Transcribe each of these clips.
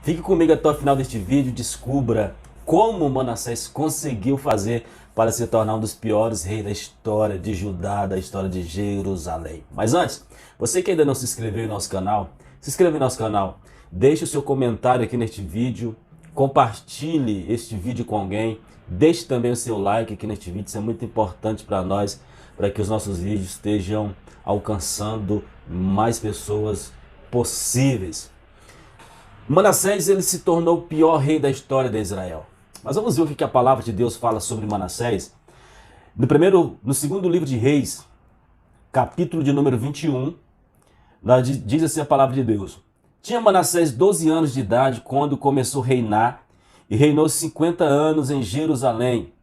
Fique comigo até o final deste vídeo e descubra como Manassés conseguiu fazer para se tornar um dos piores reis da história de Judá, da história de Jerusalém. Mas antes, você que ainda não se inscreveu em nosso canal, se inscreva em nosso canal, deixe o seu comentário aqui neste vídeo, compartilhe este vídeo com alguém, deixe também o seu like aqui neste vídeo, isso é muito importante para nós, para que os nossos vídeos estejam alcançando mais pessoas possíveis. Manassés, ele se tornou o pior rei da história de Israel. Mas vamos ver o que a palavra de Deus fala sobre Manassés. No segundo livro de Reis, capítulo de número 21, diz assim a palavra de Deus. Tinha Manassés 12 anos de idade quando começou a reinar, e reinou 50 anos em Jerusalém.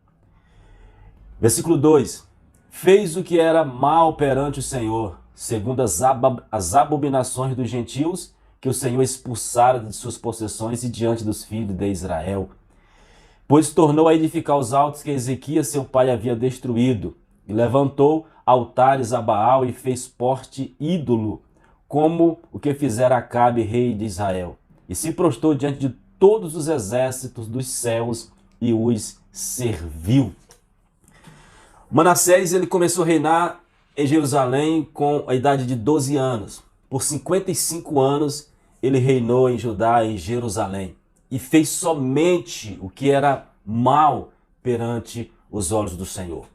Versículo 2. Fez o que era mal perante o Senhor, segundo as abominações dos gentios, que o Senhor expulsara de suas possessões e diante dos filhos de Israel. Pois tornou a edificar os altos que Ezequias seu pai havia destruído, e levantou altares a Baal e fez porte ídolo, como o que fizera Acabe, rei de Israel. E se prostrou diante de todos os exércitos dos céus e os serviu. Manassés, ele começou a reinar em Jerusalém com a idade de 12 anos. Por 55 anos ele reinou em Judá, em Jerusalém, e fez somente o que era mal perante os olhos do Senhor.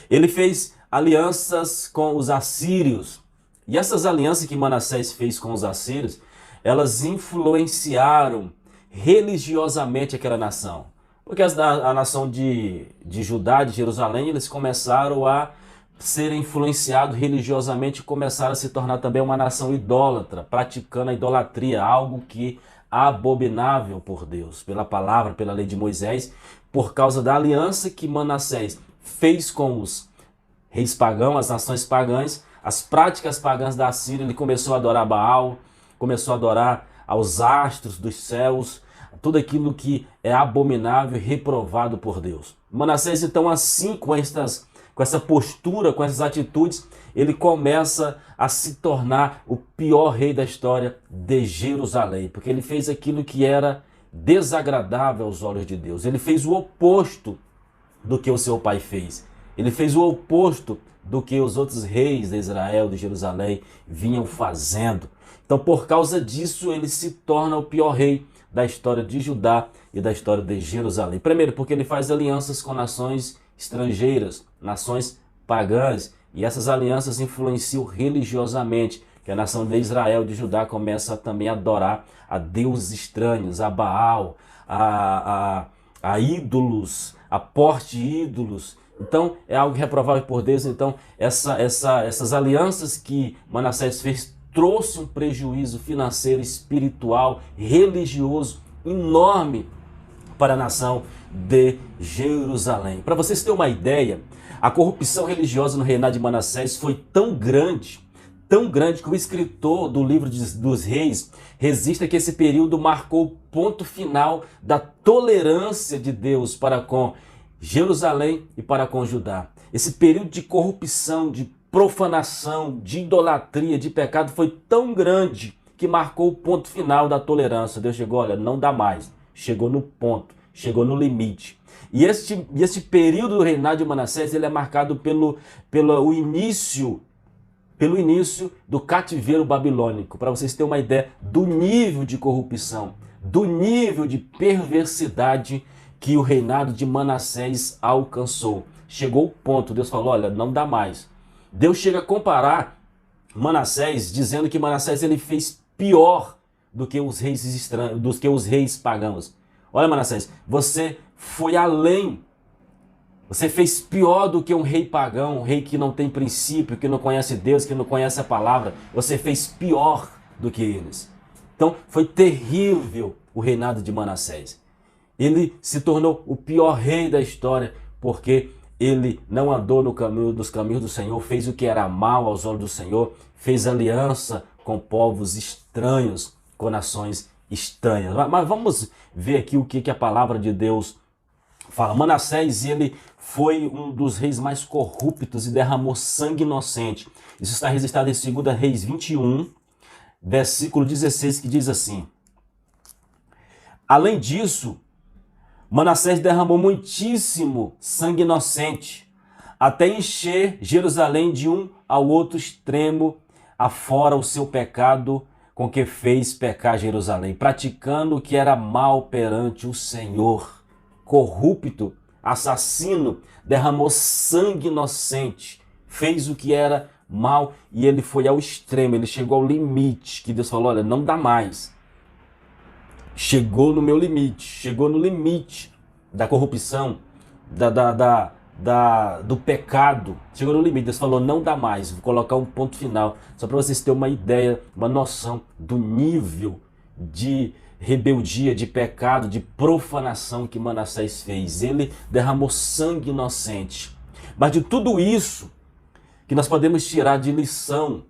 Ele fez alianças com os assírios, e essas alianças que Manassés fez com os assírios, elas influenciaram religiosamente aquela nação. Porque a nação de Judá, de Jerusalém, eles começaram a ser influenciados religiosamente e começaram a se tornar também uma nação idólatra, praticando a idolatria, algo que é abominável por Deus, pela palavra, pela lei de Moisés, por causa da aliança que Manassés fez com os reis pagãos, as nações pagãs, as práticas pagãs da Síria. Ele começou a adorar Baal, começou a adorar aos astros dos céus, tudo aquilo que é abominável e reprovado por Deus. Manassés, então, assim, com essa postura, com essas atitudes, ele começa a se tornar o pior rei da história de Jerusalém, porque ele fez aquilo que era desagradável aos olhos de Deus. Ele fez o oposto do que o seu pai fez. Ele fez o oposto do que os outros reis de Israel, de Jerusalém, vinham fazendo. Então, por causa disso, ele se torna o pior rei da história de Judá e da história de Jerusalém. Primeiro, porque ele faz alianças com nações estrangeiras, nações pagãs, e essas alianças influenciam religiosamente, que a nação de Israel, de Judá, começa também a adorar a deuses estranhos, a Baal, a ídolos, a porte ídolos. Então é algo reprovável por Deus. Então essas alianças que Manassés fez trouxe um prejuízo financeiro, espiritual, religioso enorme para a nação de Jerusalém. Para vocês terem uma ideia, a corrupção religiosa no reinado de Manassés foi tão grande que o escritor do livro dos reis registra que esse período marcou o ponto final da tolerância de Deus para com Jerusalém e para com Judá. Esse período de corrupção, de profanação, de idolatria, de pecado foi tão grande que marcou o ponto final da tolerância. Deus chegou, olha, não dá mais. Chegou no ponto, chegou no limite. E este período do reinado de Manassés, ele é marcado pelo início do cativeiro babilônico, para vocês terem uma ideia do nível de corrupção, do nível de perversidade que o reinado de Manassés alcançou. Chegou o ponto, Deus falou, olha, não dá mais. Deus chega a comparar Manassés, dizendo que Manassés ele fez pior do que os reis estranhos, do que os reis pagãos. Olha, Manassés, você foi além. Você fez pior do que um rei pagão, um rei que não tem princípio, que não conhece Deus, que não conhece a palavra. Você fez pior do que eles. Então, foi terrível o reinado de Manassés. Ele se tornou o pior rei da história, porque ele não andou nos caminhos do Senhor, fez o que era mal aos olhos do Senhor, fez aliança com povos estranhos, com nações estranhas. Mas vamos ver aqui o que a palavra de Deus fala. Manassés, ele foi um dos reis mais corruptos e derramou sangue inocente. Isso está registrado em 2 Reis 21, versículo 16, que diz assim: Além disso, Manassés derramou muitíssimo sangue inocente, até encher Jerusalém de um ao outro extremo, afora o seu pecado com que fez pecar Jerusalém, praticando o que era mal perante o Senhor. Corrupto, assassino, derramou sangue inocente, fez o que era mal e ele foi ao extremo, ele chegou ao limite, que Deus falou, olha, não dá mais. Chegou no meu limite, chegou no limite da corrupção, do pecado, chegou no limite. Deus falou, não dá mais, vou colocar um ponto final, só para vocês terem uma ideia, uma noção do nível de rebeldia, de pecado, de profanação que Manassés fez. Ele derramou sangue inocente. Mas de tudo isso que nós podemos tirar de lição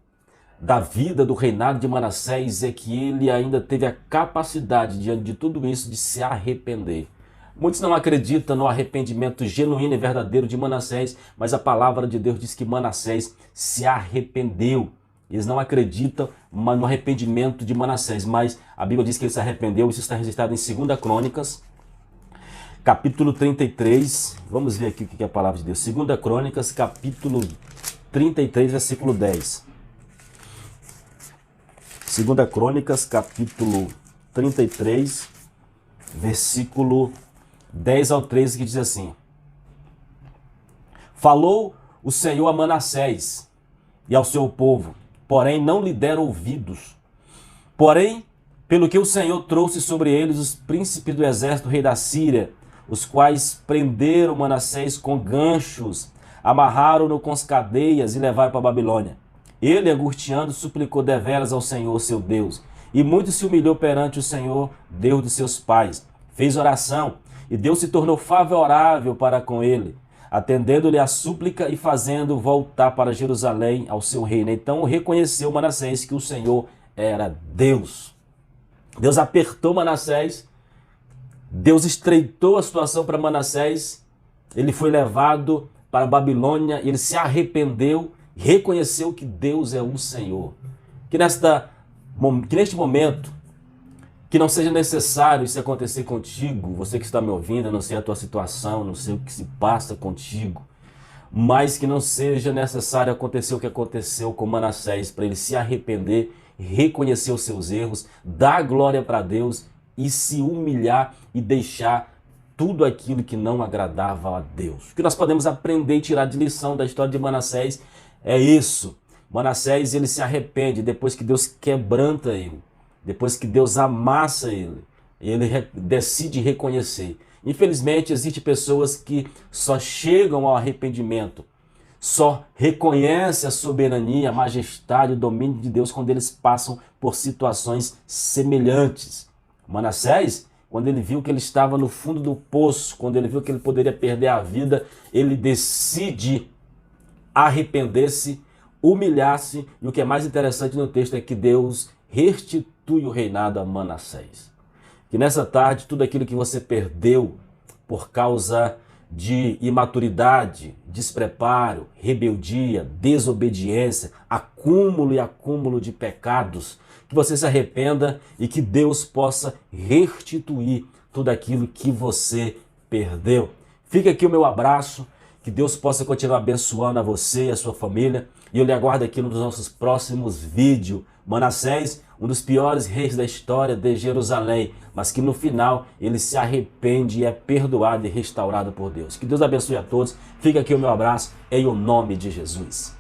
da vida do reinado de Manassés é que ele ainda teve a capacidade, diante de tudo isso, de se arrepender. Muitos não acreditam no arrependimento genuíno e verdadeiro de Manassés, mas a palavra de Deus diz que Manassés se arrependeu. Eles não acreditam no arrependimento de Manassés, mas a Bíblia diz que ele se arrependeu. Isso está registrado em 2 Crônicas, capítulo 33. Vamos ver aqui o que é a palavra de Deus. 2 Crônicas, capítulo 33, versículo 10. 2 Crônicas, capítulo 33, versículo 10 ao 13, que diz assim: Falou o Senhor a Manassés e ao seu povo, porém não lhe deram ouvidos. Porém, pelo que o Senhor trouxe sobre eles os príncipes do exército do rei da Síria, os quais prenderam Manassés com ganchos, amarraram-no com as cadeias e levaram para a Babilônia. Ele, angustiando, suplicou deveras ao Senhor, seu Deus, e muito se humilhou perante o Senhor, Deus de seus pais. Fez oração, e Deus se tornou favorável para com ele, atendendo-lhe a súplica e fazendo voltar para Jerusalém ao seu reino. Então reconheceu Manassés que o Senhor era Deus. Deus apertou Manassés, Deus estreitou a situação para Manassés, ele foi levado para a Babilônia, ele se arrependeu, reconheceu que Deus é o Senhor. Que neste momento, que não seja necessário isso acontecer contigo, você que está me ouvindo, eu não sei a tua situação, não sei o que se passa contigo, mas que não seja necessário acontecer o que aconteceu com Manassés, para ele se arrepender, reconhecer os seus erros, dar glória para Deus e se humilhar e deixar tudo aquilo que não agradava a Deus. O que nós podemos aprender e tirar de lição da história de Manassés é isso. Manassés, ele se arrepende depois que Deus quebranta ele, depois que Deus amassa ele decide reconhecer. Infelizmente, existem pessoas que só chegam ao arrependimento, só reconhecem a soberania, a majestade, o domínio de Deus quando eles passam por situações semelhantes. Manassés, quando ele viu que ele estava no fundo do poço, quando ele viu que ele poderia perder a vida, ele decide arrepender-se, humilhar-se, e o que é mais interessante no texto é que Deus restitui o reinado a Manassés. Que nessa tarde, tudo aquilo que você perdeu por causa de imaturidade, despreparo, rebeldia, desobediência, acúmulo e acúmulo de pecados, que você se arrependa e que Deus possa restituir tudo aquilo que você perdeu. Fica aqui o meu abraço, que Deus possa continuar abençoando a você e a sua família, e eu lhe aguardo aqui nos nossos próximos vídeos. Manassés, um dos piores reis da história de Jerusalém, mas que no final ele se arrepende e é perdoado e restaurado por Deus. Que Deus abençoe a todos. Fica aqui o meu abraço em o nome de Jesus.